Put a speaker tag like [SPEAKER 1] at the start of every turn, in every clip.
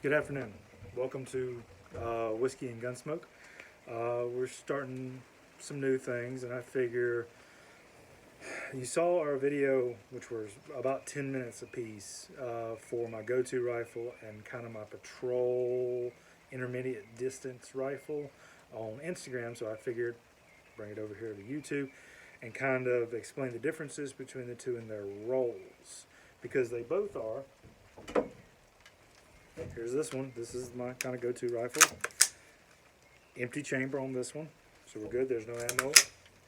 [SPEAKER 1] Good afternoon. Welcome to Whiskey and Gunsmoke. We're starting some new things, and I figure you saw our video, which was about 10 minutes apiece, for my go-to rifle and kind of my patrol intermediate distance rifle on Instagram. So I figured bring it over here to YouTube and kind of explain the differences between the two and their roles, because they both are. Here's this one. This is my kind of go-to rifle. Empty chamber on this one, so we're good. There's no ammo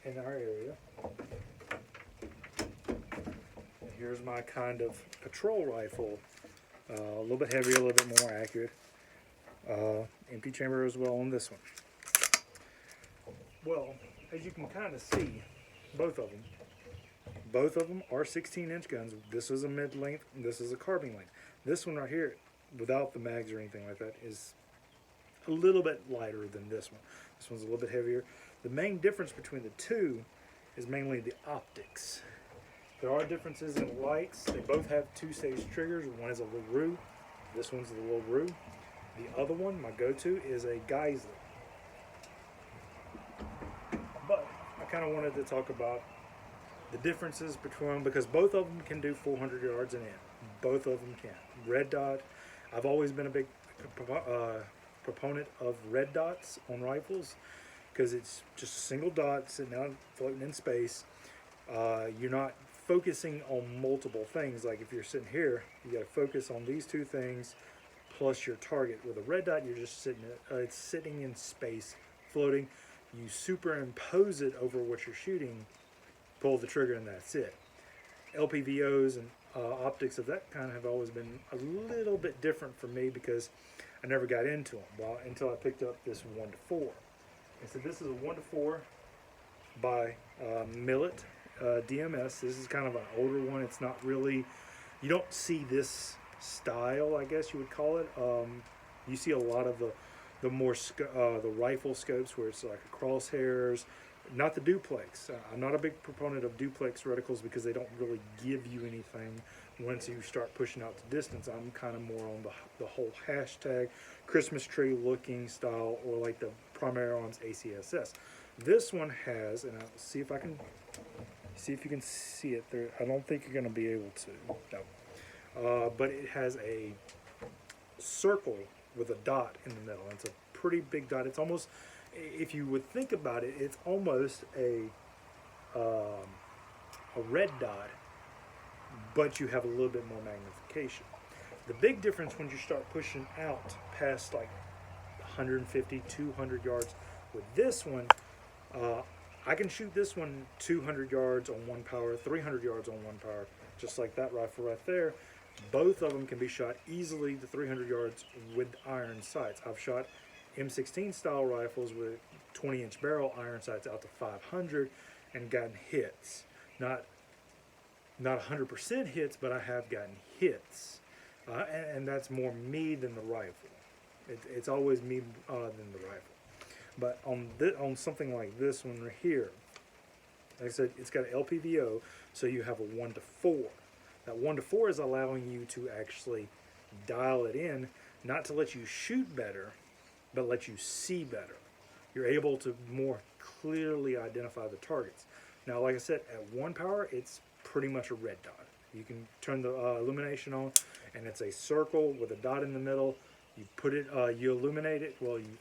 [SPEAKER 1] in our area. And here's my kind of patrol rifle. A little bit heavier, a little bit more accurate. Empty chamber as well on this one. Well, as you can kind of see, both of them are 16-inch guns. This is a mid-length, and this is a carbine length. This one right here, without the mags or anything like that, is a little bit lighter than this one. This one's a little bit heavier. The main difference between the two is mainly the optics. There are differences in lights. They both have two-stage triggers. One is a LaRue. This one's the LaRue. The other one, my go-to, is a Geisler. But I kind of wanted to talk about the differences between, because both of them can do 400 yards and in. Both of them can. Red dot. I've always been a big proponent of red dots on rifles, because it's just a single dot sitting out floating in space. You're not focusing on multiple things. Like if you're sitting here, you got to focus on these two things plus your target. With a red dot, you're just sitting. It's sitting in space, floating. You superimpose it over what you're shooting, pull the trigger, and that's it. LPVOs and optics of that kind have always been a little bit different for me, because I never got into them. Well, until I picked up this 1-4. And so this is a 1-4 by Millet DMS. This is kind of an older one. It's not really, you don't see this style, I guess you would call it. You see a lot of the more the rifle scopes where it's like crosshairs. Not the duplex. I'm not a big proponent of duplex reticles because they don't really give you anything once you start pushing out to distance. I'm kind of more on the whole hashtag Christmas tree looking style, or like the Primary Arms ACSS. This one has, and I'll see if you can see it there. I don't think you're going to be able to. No. But it has a circle with a dot in the middle. It's a pretty big dot. It's almost, if you would think about it, it's almost a red dot, but you have a little bit more magnification. The big difference when you start pushing out past like 150, 200 yards with this one, I can shoot this one 200 yards on one power, 300 yards on one power, just like that rifle right there. Both of them can be shot easily to 300 yards with iron sights. I've shot M16 style rifles with 20-inch barrel iron sights out to 500 and gotten hits. Not 100% hits, but I have gotten hits. And that's more me than the rifle. It's always me than the rifle. But on something like this one right here, like I said, it's got an LPVO, so you have a 1-4. That 1-4 is allowing you to actually dial it in, not to let you shoot better, but let you see better. You're able to more clearly identify the targets. Now, like I said, at 1 power, it's pretty much a red dot. You can turn the illumination on, and it's a circle with a dot in the middle. You put it, you illuminate it. Well, you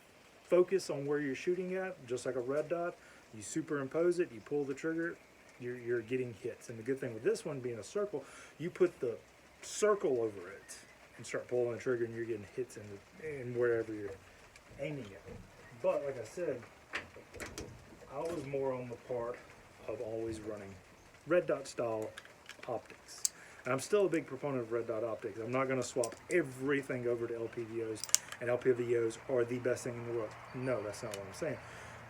[SPEAKER 1] focus on where you're shooting at, just like a red dot. You superimpose it. You pull the trigger. You're getting hits. And the good thing with this one being a circle, you put the circle over it and start pulling the trigger, and you're getting hits in wherever you're aiming at. But like I said, I was more on the part of always running red dot style optics. And I'm still a big proponent of red dot optics. I'm not going to swap everything over to LPVOs, and LPVOs are the best thing in the world. No, that's not what I'm saying.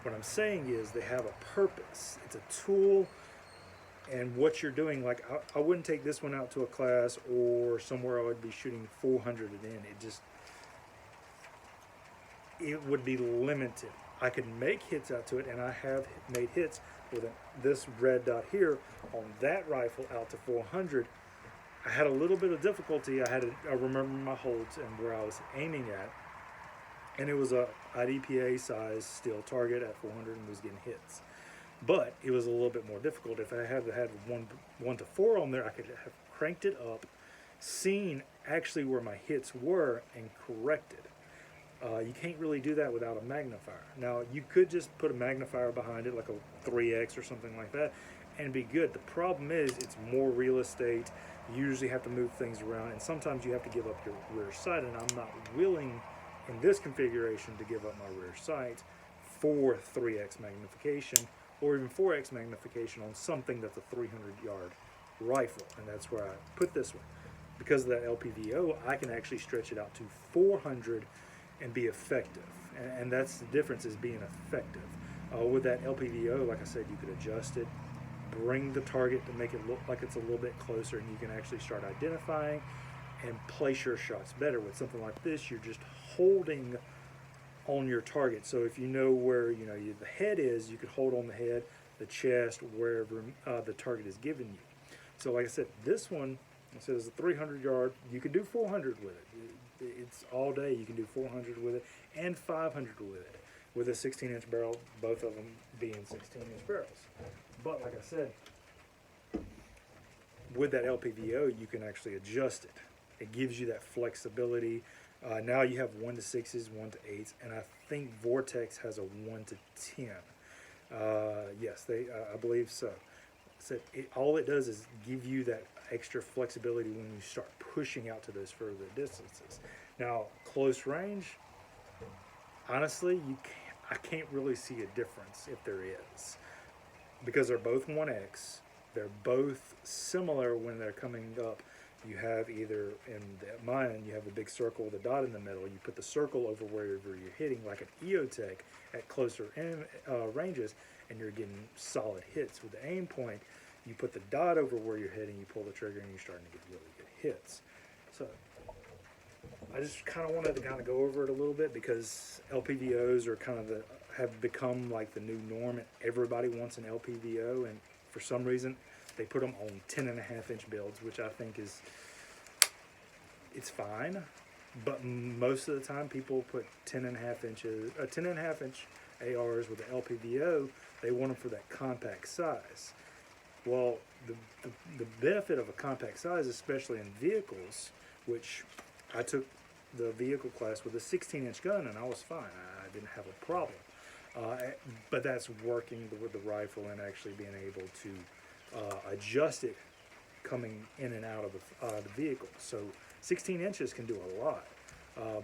[SPEAKER 1] What I'm saying is they have a purpose. It's a tool, and what you're doing, like I wouldn't take this one out to a class or somewhere I would be shooting 400 and in. It would be limited. I could make hits out to it, and I have made hits with this red dot here on that rifle out to 400, I had a little bit of difficulty. I remember my holds and where I was aiming at, and it was a IDPA size steel target at 400 and was getting hits. But it was a little bit more difficult. If I had one to 4 on there, I could have cranked it up, seen actually where my hits were, and corrected. You can't really do that without a magnifier. Now, you could just put a magnifier behind it, like a 3x or something like that, and be good. The problem is it's more real estate. You usually have to move things around, and sometimes you have to give up your rear sight, and I'm not willing in this configuration to give up my rear sight for 3x magnification or even 4x magnification on something that's a 300-yard rifle, and that's where I put this one. Because of that LPVO, I can actually stretch it out to 400 and be effective, and that's the difference, is being effective. With that LPVO, like I said, you could adjust it, bring the target to make it look like it's a little bit closer, and you can actually start identifying and place your shots better. With something like this, you're just holding on your target. So if you know where the head is, you could hold on the head, the chest, wherever the target is given you. So like I said, this one, it says a 300 yard. You could do 400 with it. It's all day. You can do 400 with it and 500 with it, with a 16-inch barrel, both of them being 16-inch barrels. But like I said, with that LPVO, you can actually adjust it. It gives you that flexibility. Now you have 1 to 6s, 1 to 8s, and I think Vortex has a 1 to 10. Yes, I believe so. So all it does is give you that extra flexibility when you start pushing out to those further distances. Now, close range, honestly, I can't really see a difference if there is, because they're both 1X. They're both similar when they're coming up. You have either, in mine, you have a big circle with a dot in the middle. You put the circle over wherever you're hitting, like an EOTech at closer ranges, and you're getting solid hits. With the aim point, you put the dot over where you're hitting, you pull the trigger, and you're starting to get really good hits. So I just kind of wanted to go over it a little bit, because LPVOs are have become like the new norm, and everybody wants an LPVO, and for some reason they put them on 10.5-inch builds, which I think it's fine, but most of the time people put 10.5-inch ARs with the LPVO. They want them for that compact size. Well, the benefit of a compact size, especially in vehicles, which I took the vehicle class with a 16-inch gun, and I was fine. I didn't have a problem. But that's working with the rifle and actually being able to adjust it coming in and out of the vehicle. So 16 inches can do a lot.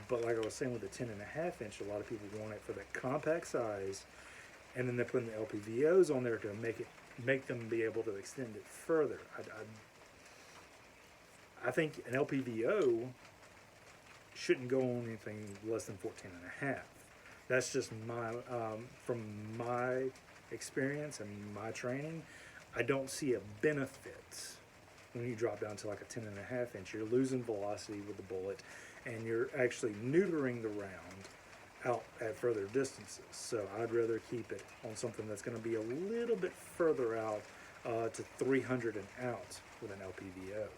[SPEAKER 1] But like I was saying, with the 10.5-inch, a lot of people want it for that compact size, and then they're putting the LPVOs on there to make them be able to extend it further. I think an LPVO shouldn't go on anything less than 14.5. That's just from my experience and my training. I don't see a benefit when you drop down to like a 10.5-inch. You're losing velocity with the bullet, and you're actually neutering the round out at further distances. So I'd rather keep it on something that's going to be a little bit further out, to 300 and out with an LPVO,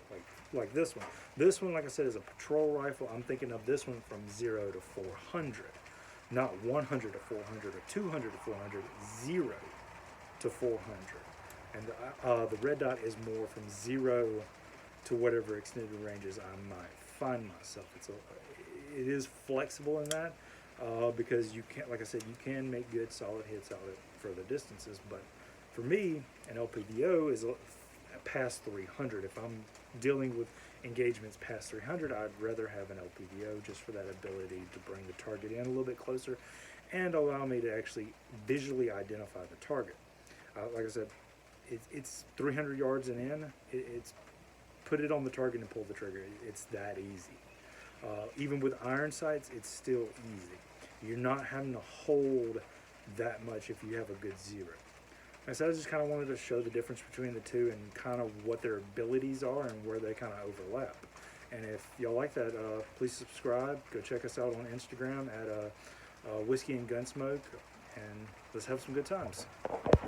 [SPEAKER 1] like this one. This one, like I said, is a patrol rifle. I'm thinking of this one from 0 to 400, not 100 to 400 or 200 to 400, 0 to 400. And the red dot is more from 0 to whatever extended ranges I might find myself. It is flexible in that, because you can, like I said, you can make good solid hits out at further distances. But for me, an LPVO is past 300. If I'm dealing with engagements past 300, I'd rather have an LPVO, just for that ability to bring the target in a little bit closer and allow me to actually visually identify the target. Like I said, it's 300 yards and in. It's put it on the target and pull the trigger. It's that easy. Even with iron sights, it's still easy. You're not having to hold that much if you have a good zero. And so I just kind of wanted to show the difference between the two and kind of what their abilities are and where they kind of overlap. And if y'all like that, please subscribe. Go check us out on Instagram at Whiskey and Gunsmoke, and let's have some good times.